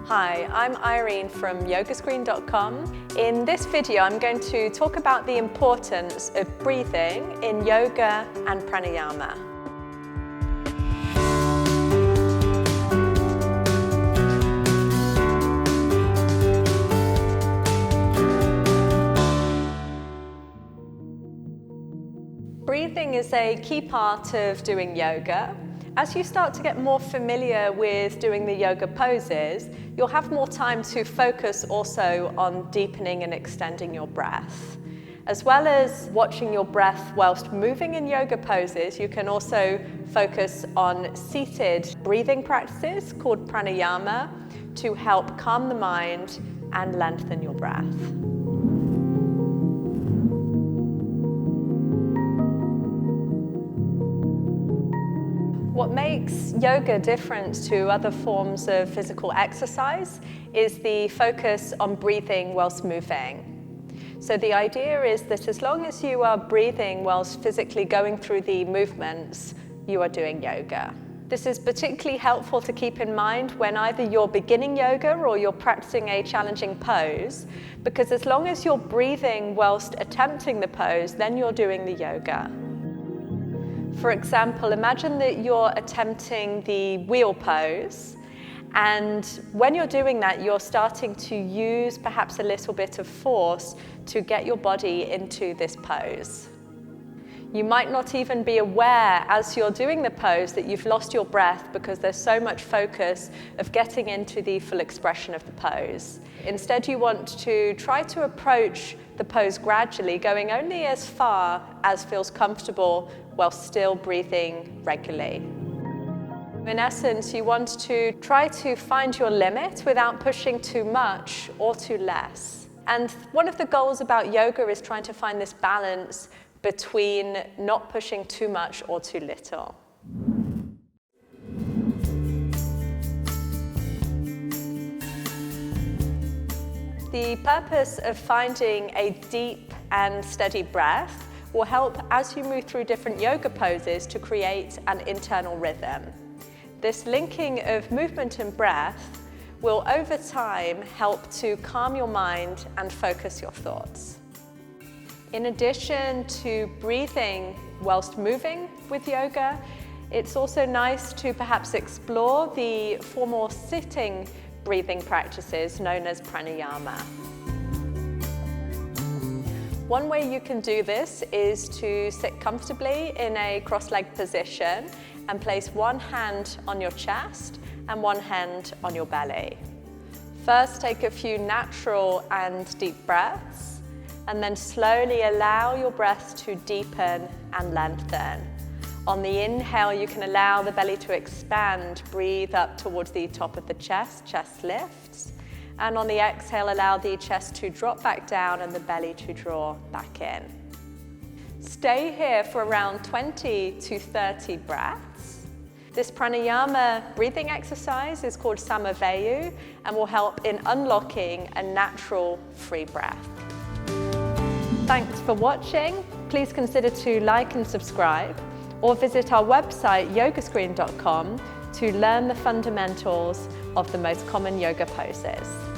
Hi, I'm Irene from yogascreen.com. In this video, I'm going to talk about the importance of breathing in yoga and pranayama. Breathing is a key part of doing yoga. As you start to get more familiar with doing the yoga poses, you'll have more time to focus also on deepening and extending your breath. As well as watching your breath whilst moving in yoga poses, you can also focus on seated breathing practices called pranayama to help calm the mind and lengthen your breath. What makes yoga different to other forms of physical exercise is the focus on breathing whilst moving. So the idea is that as long as you are breathing whilst physically going through the movements, you are doing yoga. This is particularly helpful to keep in mind when either you're beginning yoga or you're practicing a challenging pose, because as long as you're breathing whilst attempting the pose, then you're doing the yoga. For example, imagine that you're attempting the wheel pose, and when you're doing that, you're starting to use perhaps a little bit of force to get your body into this pose. You might not even be aware as you're doing the pose that you've lost your breath because there's so much focus of getting into the full expression of the pose. Instead, you want to try to approach the pose gradually, going only as far as feels comfortable while still breathing regularly. In essence, you want to try to find your limit without pushing too much or too less. And one of the goals about yoga is trying to find this balance between not pushing too much or too little. The purpose of finding a deep and steady breath will help as you move through different yoga poses to create an internal rhythm. This linking of movement and breath will over time help to calm your mind and focus your thoughts. In addition to breathing whilst moving with yoga, it's also nice to perhaps explore the formal sitting breathing practices known as pranayama. One way you can do this is to sit comfortably in a cross-legged position and place one hand on your chest and one hand on your belly. First, take a few natural and deep breaths, and then slowly allow your breath to deepen and lengthen. On the inhale, you can allow the belly to expand, breathe up towards the top of the chest, chest lifts. And on the exhale, allow the chest to drop back down and the belly to draw back in. Stay here for around 20 to 30 breaths. This pranayama breathing exercise is called Samavayu and will help in unlocking a natural free breath. Thanks for watching. Please consider to like and subscribe, or visit our website yogascreen.com to learn the fundamentals of the most common yoga poses.